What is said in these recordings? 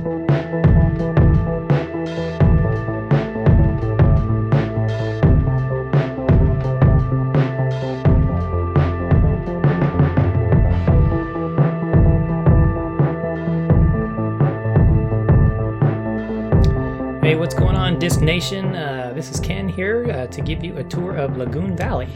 Hey, what's going on, Disc Nation? This is Ken here to give you a tour of Lagoon Valley.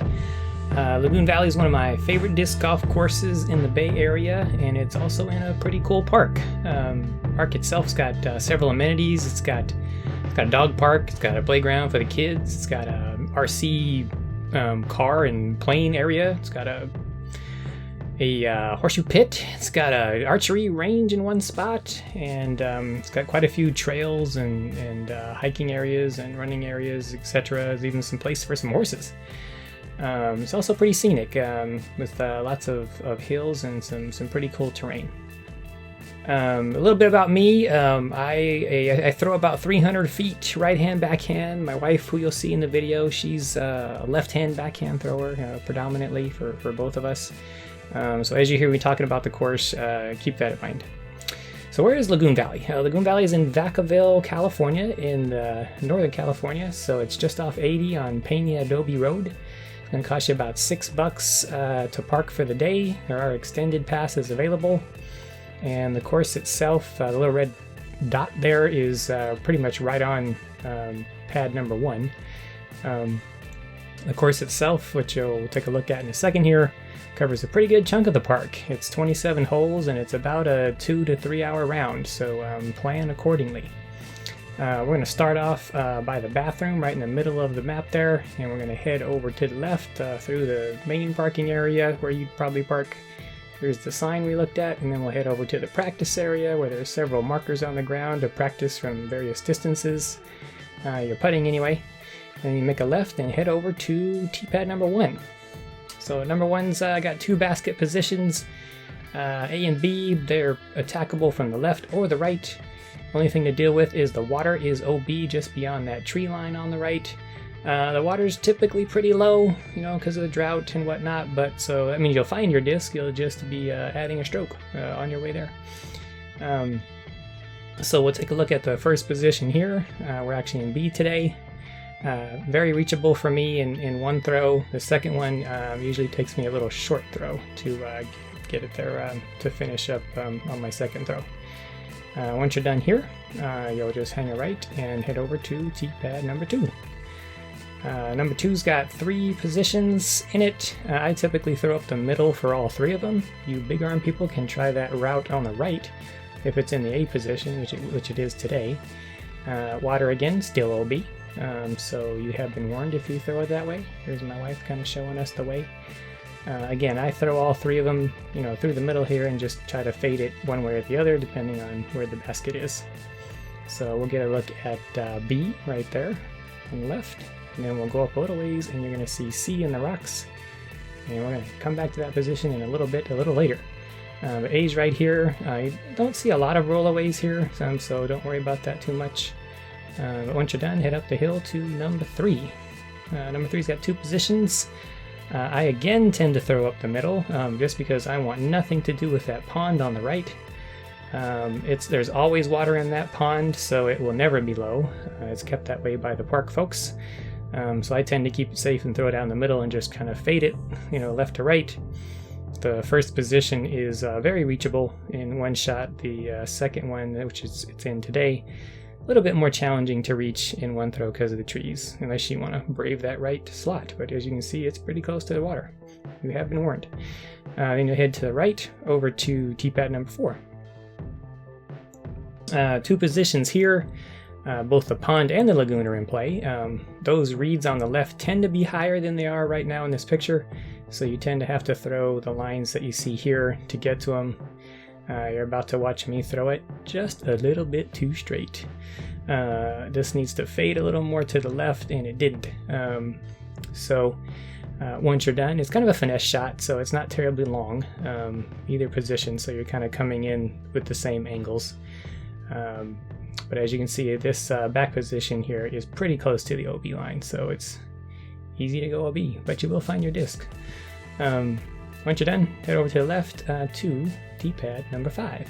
Lagoon Valley is one of my favorite disc golf courses in the Bay Area, and it's also in a pretty cool park. The park itself's got several amenities. It's got a dog park, it's got a playground for the kids, it's got a RC car and plane area, it's got a horseshoe pit, it's got an archery range in one spot, and it's got quite a few trails and hiking areas and running areas, etc. There's even some place for some horses. It's also pretty scenic with lots of hills and some pretty cool terrain. A little bit about me. I throw about 300 feet right hand backhand. My wife, who you'll see in the video, she's a left hand backhand thrower predominantly for both of us. So as you hear me talking about the course, keep that in mind. So where is Lagoon Valley? Lagoon Valley is in Vacaville, California, in Northern California. So it's just off 80 on Peña Adobe Road. It's going to cost you about $6 to park for the day. There are extended passes available. And the course itself, the little red dot there is pretty much right on pad number 1. The course itself, which you'll take a look at in a second here, covers a pretty good chunk of the park. It's 27 holes and it's about a 2 to 3 hour round, so plan accordingly. We're going to start off by the bathroom right in the middle of the map there, and we're going to head over to the left through the main parking area where you'd probably park. Here's the sign we looked at, and then we'll head over to the practice area where there's several markers on the ground to practice from various distances. You're putting anyway. Then you make a left and head over to tee pad number 1. So number 1's got 2 basket positions, A and B. They're attackable from the left or the right. Only thing to deal with is the water is OB just beyond that tree line on the right. The water's typically pretty low, because of the drought and whatnot, but so that means you'll find your disc, you'll just be adding a stroke on your way there. So we'll take a look at the first position here. We're actually in B today. Very reachable for me in one throw. The second one usually takes me a little short throw to get it there to finish up on my second throw. Once you're done here, you'll just hang a right and head over to tee pad number 2. Number 2's got 3 positions in it. I typically throw up the middle for all 3 of them. You big arm people can try that route on the right if it's in the A position, which it is today. Water again, still OB. So you have been warned if you throw it that way. Here's my wife kind of showing us the way. Again, I throw all 3 of them, through the middle here and just try to fade it one way or the other depending on where the basket is. So we'll get a look at B right there on the left, and then we'll go up a little ways and you're going to see C in the rocks. And we're going to come back to that position in a little later. But A's right here. You don't see a lot of rollaways here, so don't worry about that too much. But once you're done, head up the hill to number 3. Number 3's got 2 positions. I again tend to throw up the middle, just because I want nothing to do with that pond on the right. There's always water in that pond, so it will never be low. It's kept that way by the park folks. So I tend to keep it safe and throw it down the middle and just kind of fade it, left to right. The first position is very reachable in one shot. The second one, which it's in today, a little bit more challenging to reach in one throw because of the trees, unless you want to brave that right slot. But as you can see, it's pretty close to the water. You have been warned. Then you'll head to the right over to tee pad number 4. 2 positions here. Both the pond and the lagoon are in play. Those reeds on the left tend to be higher than they are right now in this picture, so you tend to have to throw the lines that you see here to get to them. You're about to watch me throw it just a little bit too straight. This needs to fade a little more to the left, and it didn't. So once you're done, it's kind of a finesse shot, so it's not terribly long, either position, so you're kind of coming in with the same angles. But as you can see, this back position here is pretty close to the OB line, so it's easy to go OB, but you will find your disc. Once you're done, head over to the left to tee pad number 5.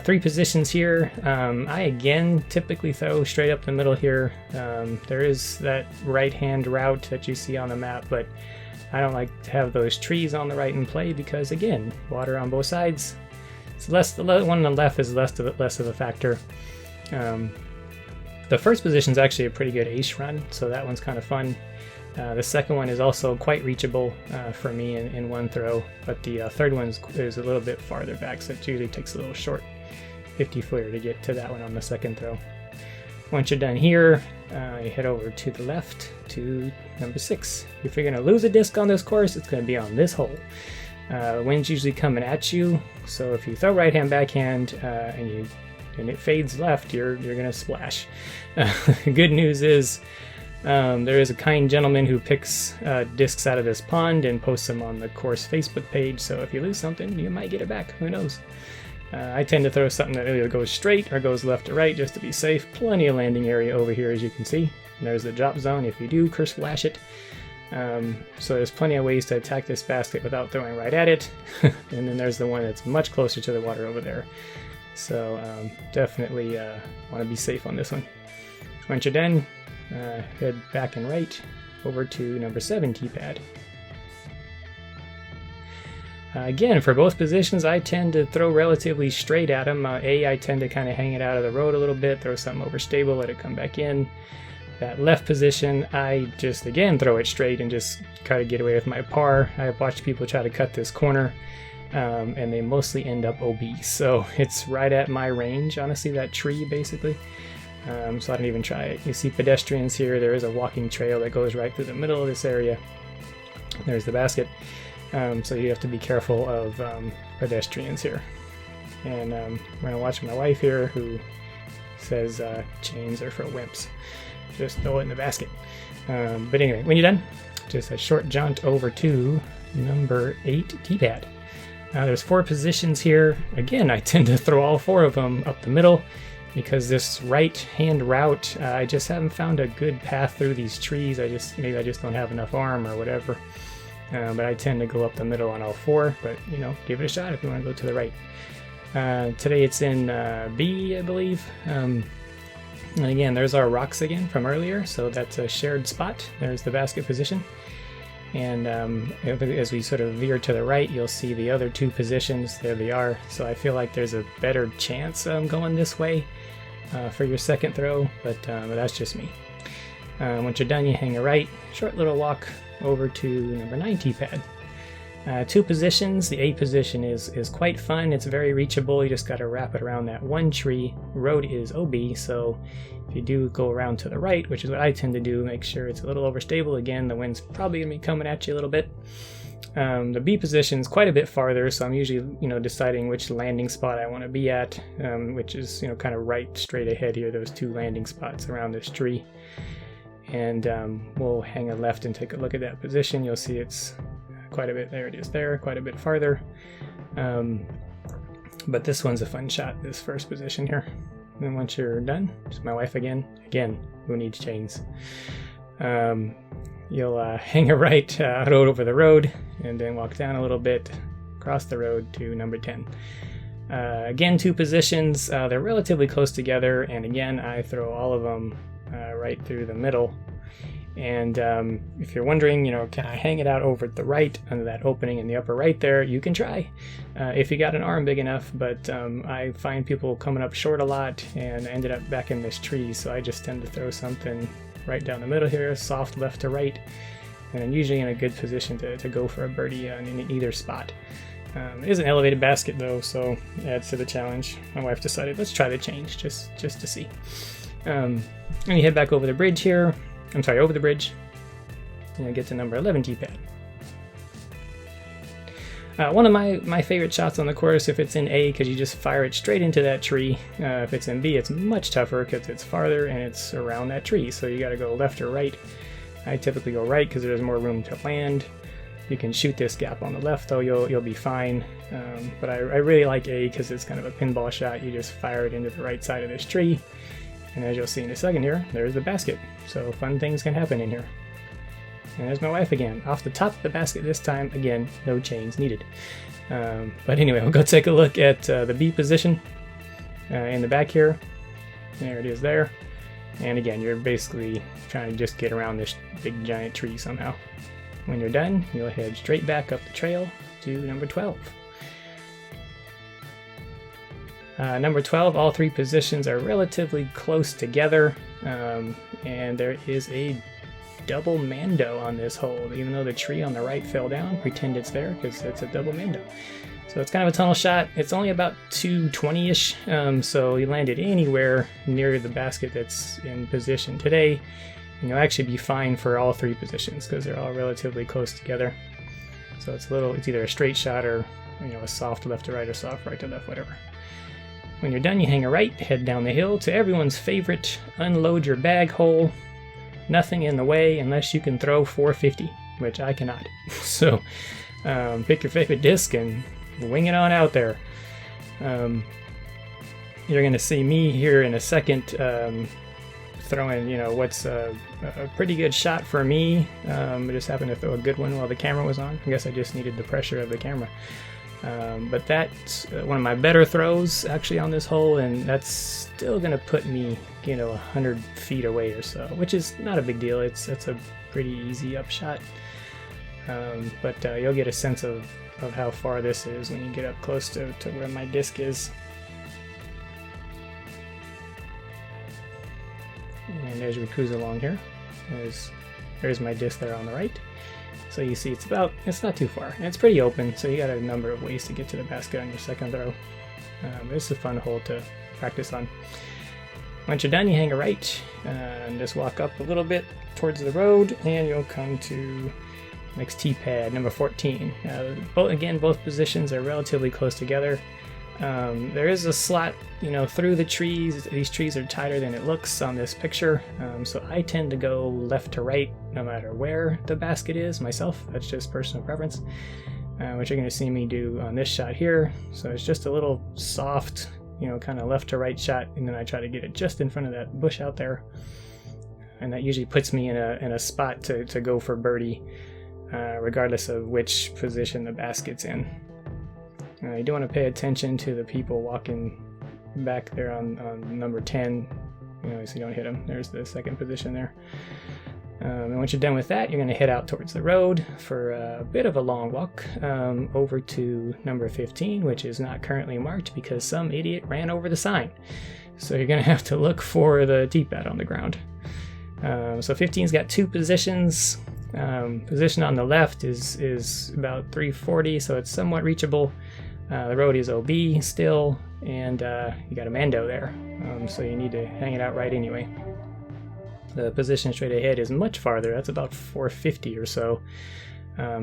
3 positions here. I again typically throw straight up the middle here. There is that right-hand route that you see on the map, but I don't like to have those trees on the right in play because, again, water on both sides. It's less. The one on the left is less of a factor. The first position is actually a pretty good ace run, so that one's kind of fun. The second one is also quite reachable for me in one throw, but the third one is a little bit farther back, so it usually takes a little short 50-footer to get to that one on the second throw. Once you're done here, you head over to the left to number 6. If you're going to lose a disc on this course, it's going to be on this hole. Wind's usually coming at you, so if you throw right-hand backhand and it fades left, you're going to splash. Good news is there is a kind gentleman who picks discs out of this pond and posts them on the course Facebook page, so if you lose something, you might get it back. Who knows? I tend to throw something that either goes straight or goes left to right just to be safe. Plenty of landing area over here, as you can see. And there's the drop zone if you do curse flash it. So there's plenty of ways to attack this basket without throwing right at it. And then there's the one that's much closer to the water over there. So definitely want to be safe on this one. Once you're done, head back and right over to number 7 tee pad. Again, for both positions, I tend to throw relatively straight at them. I tend to kind of hang it out of the road a little bit, throw something overstable, let it come back in. That left position, I just, again, throw it straight and just try to get away with my par. I've watched people try to cut this corner, and they mostly end up OB. So it's right at my range, honestly, that tree, basically. So I don't even try it. You see pedestrians here. There is a walking trail that goes right through the middle of this area. There's the basket. So you have to be careful of pedestrians here. And I'm going to watch my wife here, who says chains are for wimps. Just throw it in the basket. But anyway, when you're done, just a short jaunt over to number 8 tee pad. There's 4 positions here. Again, I tend to throw all 4 of them up the middle because this right-hand route, I just haven't found a good path through these trees. Maybe I just don't have enough arm or whatever. But I tend to go up the middle on all 4, but give it a shot if you want to go to the right. Today it's in B, I believe. And again, there's our rocks again from earlier, so that's a shared spot. There's the basket position. And as we sort of veer to the right, you'll see the other 2 positions. There they are. So I feel like there's a better chance of going this way for your second throw, but that's just me. Once you're done, you hang a right, short little walk over to number 9 tee pad. 2 positions. The A position is quite fun. It's very reachable. You just got to wrap it around that one tree. Road is OB, so if you do go around to the right, which is what I tend to do, make sure it's a little overstable. Again, the wind's probably going to be coming at you a little bit. The B position is quite a bit farther, so I'm usually deciding which landing spot I want to be at, which is kind of right straight ahead here. Those 2 landing spots around this tree. And we'll hang a left and take a look at that position. You'll see it's quite a bit, there it is there, quite a bit farther. But this one's a fun shot, this first position here. And then once you're done, just my wife again, who needs chains? You'll hang a right out over the road and then walk down a little bit, across the road to number 10. Again, 2 positions, they're relatively close together, and again, I throw all of them right through the middle. And if you're wondering, can I hang it out over the right under that opening in the upper right there, you can try if you got an arm big enough, but I find people coming up short a lot and ended up back in this tree, so I just tend to throw something right down the middle here, soft left to right, and I'm usually in a good position to go for a birdie in either spot. It is an elevated basket though, so it adds to the challenge. My wife decided, let's try the change just to see. And you head back over the bridge here. Over the bridge. And you get to number 11 tee pad. One of my favorite shots on the course, if it's in A, because you just fire it straight into that tree. If it's in B, it's much tougher because it's farther and it's around that tree, so you got to go left or right. I typically go right because there's more room to land. You can shoot this gap on the left, though, you'll be fine. But I really like A because it's kind of a pinball shot. You just fire it into the right side of this tree. And as you'll see in a second here, there's the basket. So fun things can happen in here. And there's my wife again, off the top of the basket this time. Again, no chains needed. But anyway, we'll go take a look at the B position. in the back here. There it is there. And again, you're basically trying to just get around this big giant tree somehow. When you're done, you'll head straight back up the trail to number 12. Number 12, all three positions are relatively close together, and there is a double mando on this hole. Even though the tree on the right fell down, pretend it's there because it's a double mando. So it's kind of a tunnel shot. It's only about 220-ish, so you land it anywhere near the basket that's in position today, and you'll actually be fine for all three positions because they're all relatively close together. So it's either a straight shot or a soft left to right or soft right to left, whatever. When you're done, you hang a right, head down the hill to everyone's favorite unload your bag hole. Nothing in the way unless you can throw 450, which I cannot. So pick your favorite disc and wing it on out there. You're going to see me here in a second throwing, what's a pretty good shot for me. I just happened to throw a good one while the camera was on. I guess I just needed the pressure of the camera. But that's one of my better throws actually on this hole, and that's still going to put me, 100 feet away or so, which is not a big deal. It's a pretty easy upshot. But you'll get a sense of how far this is when you get up close to where my disc is. And as we cruise along here, there's my disc there on the right. So you see it's not too far, and it's pretty open, so you got a number of ways to get to the basket on your second throw. It's a fun hole to practice on. Once you're done, you hang a right and just walk up a little bit towards the road, and you'll come to next tee pad, number 14. Both positions are relatively close together. There is a slot, through the trees. These trees are tighter than it looks on this picture, so I tend to go left to right no matter where the basket is myself. That's just personal preference, which you're going to see me do on this shot here. So it's just a little soft, kind of left to right shot, and then I try to get it just in front of that bush out there, and that usually puts me in a spot to go for birdie, regardless of which position the basket's in. You do want to pay attention to the people walking back there on number 10, so you don't hit them. There's the second position there. And once you're done with that, you're going to head out towards the road for a bit of a long walk over to number 15, which is not currently marked because some idiot ran over the sign. So you're going to have to look for the tee pad on the ground. So 15's got two positions. Position on the left is about 340, so it's somewhat reachable. The road is OB still, and you got a mando there, so you need to hang it out right anyway. The position straight ahead is much farther. That's about 450 or so.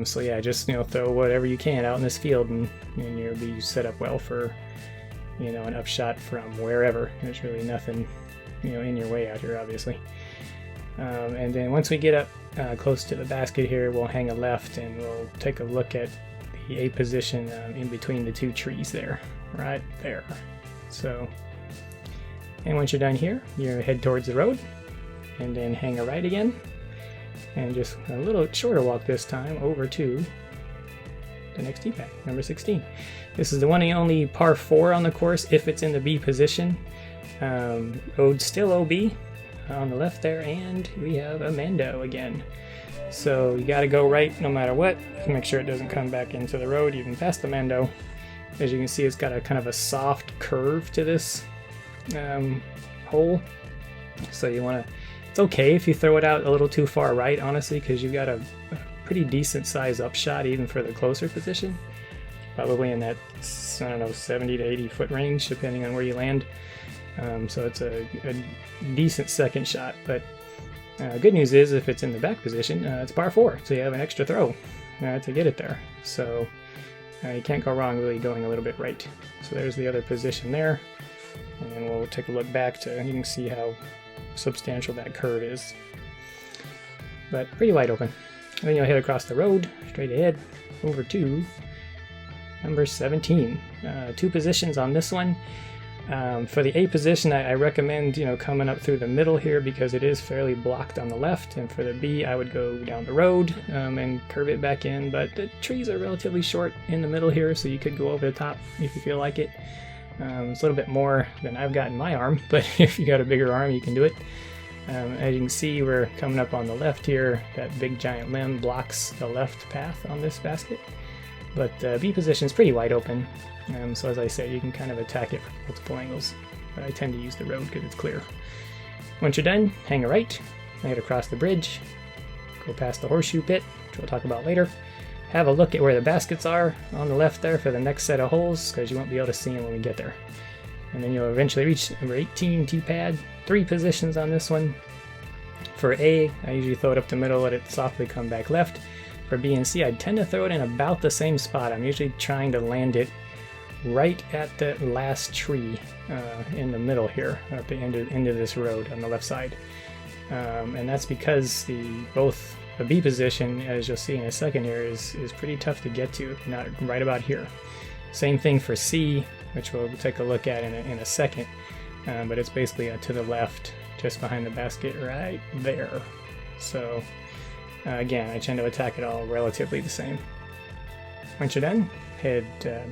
So yeah, just throw whatever you can out in this field, and you'll be set up well for an upshot from wherever. There's really nothing in your way out here, obviously. And then once we get up close to the basket here, we'll hang a left and we'll take a look at the A position in between the two trees there, right there. So, and once you're done here, you head towards the road and then hang a right again, and just a little shorter walk this time over to the next tee pad, number 16. This is the one and only par 4 on the course if it's in the B position. Road still OB on the left there, and we have a mando again. So you got to go right no matter what. Make sure it doesn't come back into the road even past the mando. As you can see, it's got a kind of a soft curve to this hole. So you want to, it's okay if you throw it out a little too far right, honestly, because you've got a pretty decent size upshot even for the closer position. Probably in that, 70 to 80 foot range, depending on where you land. So it's a decent second shot, but good news is if it's in the back position, it's par 4, so you have an extra throw to get it there. So you can't go wrong really going a little bit right. So there's the other position there, and then we'll take a look back to, you can see how substantial that curve is. But pretty wide open. And then you'll head across the road, straight ahead, over to number 17. Two positions on this one. For the A position, I recommend coming up through the middle here because it is fairly blocked on the left, and for the B, I would go down the road and curve it back in. But the trees are relatively short in the middle here, so you could go over the top if you feel like it. It's a little bit more than I've got in my arm, but if you got a bigger arm, you can do it. As you can see, we're coming up on the left here. That big giant limb blocks the left path on this basket. But B position is pretty wide open, so as I said, you can kind of attack it from multiple angles. But I tend to use the road because it's clear. Once you're done, hang a right, head across the bridge, go past the horseshoe pit, which we'll talk about later. Have a look at where the baskets are on the left there for the next set of holes, because you won't be able to see them when we get there. And then you'll eventually reach number 18 T-pad. 3 positions on this one. For A, I usually throw it up the middle, let it softly come back left. For B and C, I tend to throw it in about the same spot. I'm usually trying to land it right at the last tree in the middle here, at the end of this road on the left side. And that's because both the B position, as you'll see in a second here, is pretty tough to get to, not right about here. Same thing for C, which we'll take a look at in a second, but it's basically to the left, just behind the basket right there. So again, I tend to attack it all relatively the same. Once you're done, head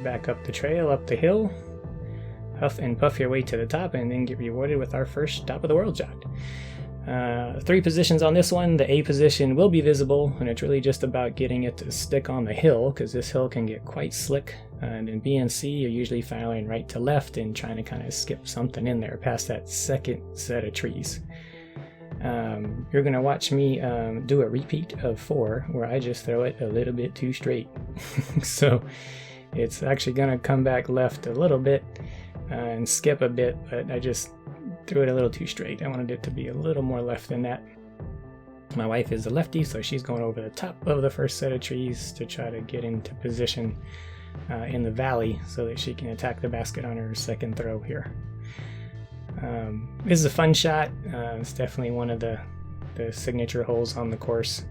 back up the trail, up the hill, huff and puff your way to the top, and then get rewarded with our first top of the world shot. 3 positions on this one. The A position will be visible, and it's really just about getting it to stick on the hill, because this hill can get quite slick. And in B and C, you're usually firing right to left and trying to kind of skip something in there past that second set of trees. You're going to watch me do a repeat of 4 where I just throw it a little bit too straight. So it's actually going to come back left a little bit and skip a bit, but I just threw it a little too straight. I wanted it to be a little more left than that. My wife is a lefty, so she's going over the top of the first set of trees to try to get into position in the valley so that she can attack the basket on her second throw here. This is a fun shot. It's definitely one of the signature holes on the course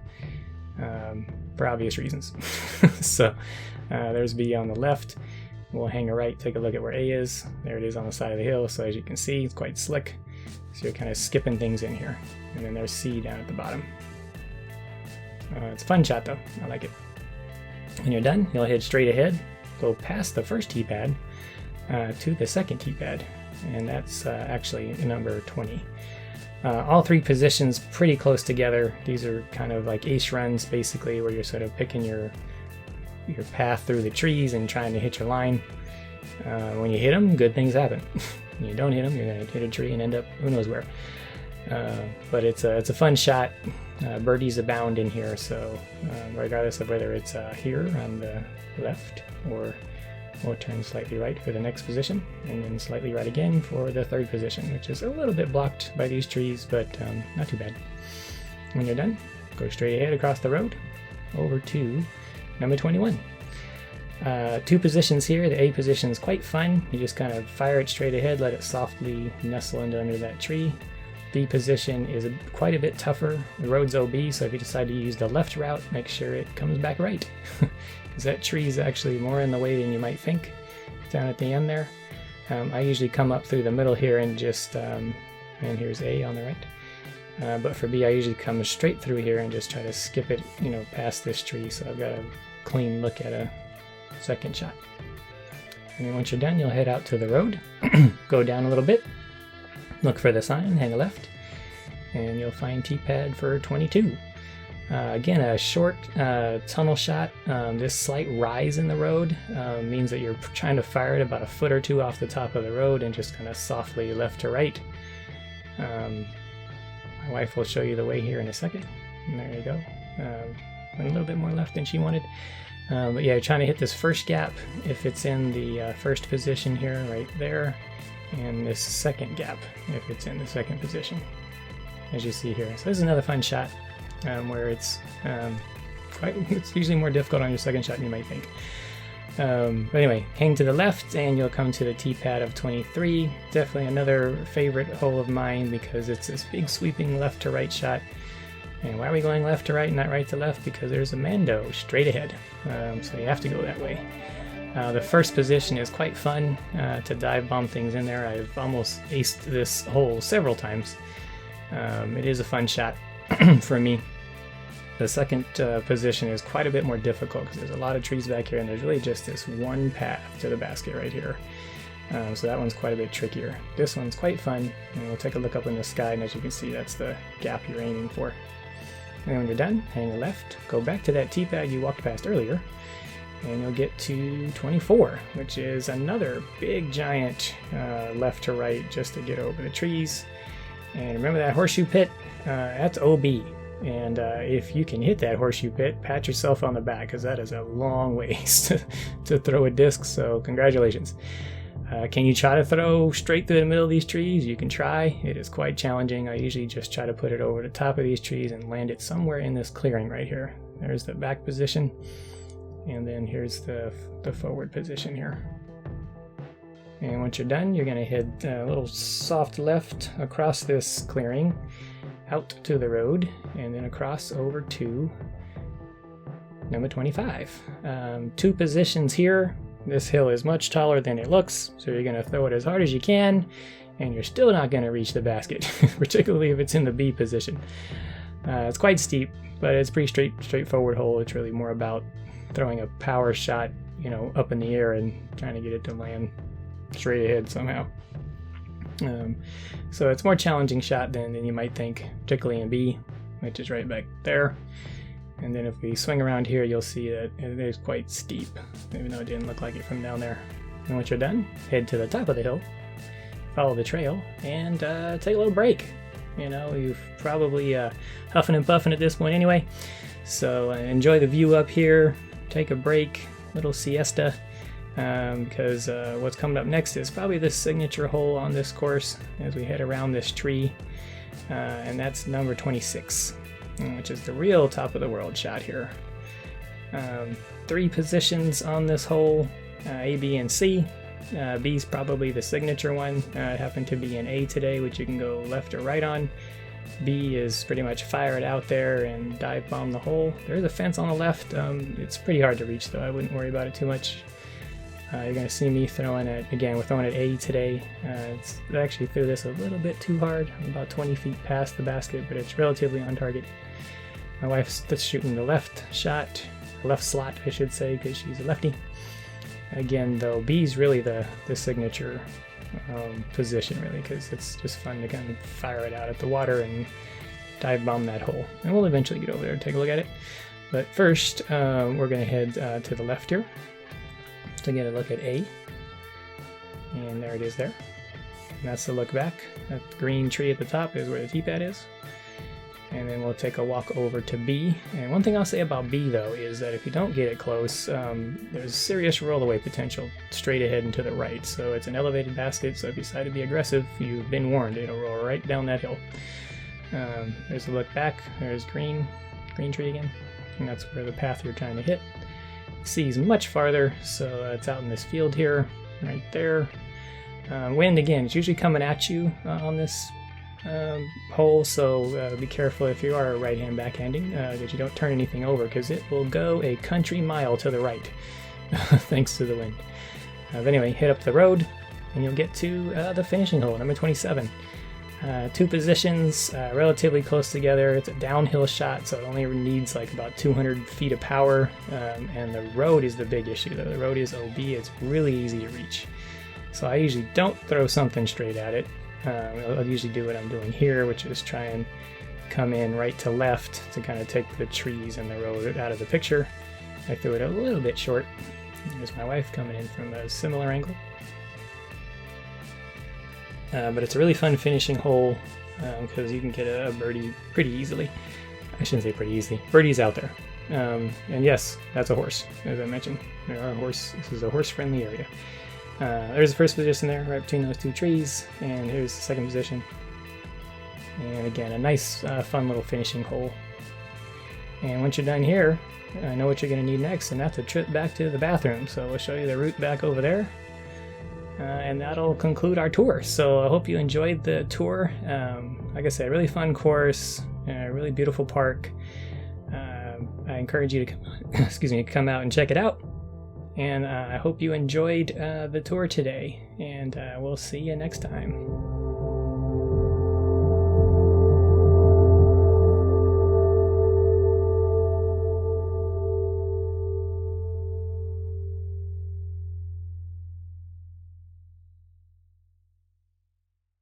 for obvious reasons. So there's B on the left. We'll hang a right, take a look at where A is. There it is on the side of the hill, so as you can see, it's quite slick. So you're kind of skipping things in here. And then there's C down at the bottom. It's a fun shot though, I like it. When you're done, you'll head straight ahead, go past the first T-pad to the second T-pad, and that's actually number 20. All 3 positions pretty close together. These are kind of like ace runs basically, where you're sort of picking your path through the trees and trying to hit your line. When you hit them, good things happen. When you don't hit them, you're going to hit a tree and end up who knows where. But it's a fun shot. Birdies abound in here, so regardless of whether it's here on the left, or we'll turn slightly right for the next position, and then slightly right again for the third position, which is a little bit blocked by these trees, but not too bad. When you're done, go straight ahead across the road over to number 21. 2 positions here. The A position is quite fun. You just kind of fire it straight ahead, let it softly nestle under that tree. B position is quite a bit tougher. The road's OB, so if you decide to use the left route, make sure it comes back right. Because that tree is actually more in the way than you might think down at the end there. I usually come up through the middle here and just, and here's A on the right. But for B, I usually come straight through here and just try to skip it, past this tree, so I've got a clean look at a second shot. And then once you're done, you'll head out to the road, go down a little bit, look for the sign, hang a left, and you'll find T-pad for 22. Again, a short tunnel shot. This slight rise in the road means that you're trying to fire it about a foot or 2 off the top of the road and just kind of softly left to right. My wife will show you the way here in a second. And there you go. Went a little bit more left than she wanted. But yeah, you're trying to hit this first gap if it's in the first position here, right there, and this second gap if it's in the second position, as you see here. So this is another fun shot where it's usually more difficult on your second shot than you might think. But anyway, hang to the left and you'll come to the T-pad of 23. Definitely another favorite hole of mine because it's this big sweeping left to right shot. And why are we going left to right and not right to left? Because there's a Mando straight ahead, so you have to go that way. The first position is quite fun to dive bomb things in there. I've almost aced this hole several times. It is a fun shot for me. The second position is quite a bit more difficult because there's a lot of trees back here and there's really just this one path to the basket right here. So that one's quite a bit trickier. This one's quite fun, and we'll take a look up in the sky, and as you can see, that's the gap you're aiming for. And when you're done, hang a left, go back to that T-pad you walked past earlier, and you'll get to 24, which is another big giant left to right just to get over the trees. And remember that horseshoe pit? That's OB. And if you can hit that horseshoe pit, pat yourself on the back, because that is a long ways to throw a disc, so congratulations. Can you try to throw straight through the middle of these trees? You can try. It is quite challenging. I usually just try to put it over the top of these trees and land it somewhere in this clearing right here. There's the back position, and then here's the forward position here. And once you're done, you're going to head a little soft left across this clearing, out to the road, and then across over to number 25. 2 positions here. This hill is much taller than it looks, so you're going to throw it as hard as you can, and you're still not going to reach the basket, particularly if it's in the B position. It's quite steep, but it's pretty straightforward hole. It's really more about throwing a power shot, up in the air and trying to get it to land straight ahead somehow. So it's a more challenging shot than you might think, particularly in B, which is right back there. And then if we swing around here, you'll see that it is quite steep, even though it didn't look like it from down there. And once you're done, head to the top of the hill, follow the trail, and take a little break. You've probably huffing and puffing at this point anyway. So enjoy the view up here, take a break, little siesta, because what's coming up next is probably the signature hole on this course as we head around this tree, and that's number 26. Which is the real top of the world shot here. 3 positions on this hole, A, B, and C. B's probably the signature one. It happened to be an A today, which you can go left or right on. B is pretty much fire it out there and dive bomb the hole. There's a fence on the left. It's pretty hard to reach, though. I wouldn't worry about it too much. You're going to see me throwing it, again, we're throwing it A today. I actually threw this a little bit too hard, about 20 feet past the basket, but it's relatively on target. My wife's shooting the left slot, I should say, because she's a lefty. Again, though, B's really the signature position, really, because it's just fun to kind of fire it out at the water and dive bomb that hole. And we'll eventually get over there and take a look at it. But first, we're going to head to the left here to get a look at A. And there it is there. And that's the look back. That green tree at the top is where the T-pad is. And then we'll take a walk over to B. And one thing I'll say about B, though, is that if you don't get it close, there's serious roll-away potential straight ahead and to the right. So it's an elevated basket, so if you decide to be aggressive, you've been warned. It'll roll right down that hill. There's a look back. There's green tree again. And that's where the path you're trying to hit. C is much farther, so it's out in this field here, right there. Wind, again, it's usually coming at you on this hole, so be careful if you are right-hand backhanding that you don't turn anything over, because it will go a country mile to the right thanks to the wind. But anyway, hit up the road and you'll get to the finishing hole, number 27. 2 positions relatively close together. It's a downhill shot, so it only needs like about 200 feet of power, and the road is the big issue, though. The road is OB. It's really easy to reach, so I usually don't throw something straight at it. I'll usually do what I'm doing here, which is try and come in right to left to kind of take the trees and the road out of the picture. I threw it a little bit short. There's my wife coming in from a similar angle. But it's a really fun finishing hole because you can get a birdie pretty easily. I shouldn't say pretty easily. Birdie's out there. And yes, that's a horse, as I mentioned. This is a horse-friendly area. There's the first position there, right between those 2 trees, and here's the second position. And again, a nice, fun little finishing hole. And once you're done here, I know what you're going to need next, and that's a trip back to the bathroom. So we'll show you the route back over there, and that'll conclude our tour. So I hope you enjoyed the tour. Like I said, really fun course, really beautiful park. I encourage you to come out and check it out. And I hope you enjoyed the tour today, and we'll see you next time.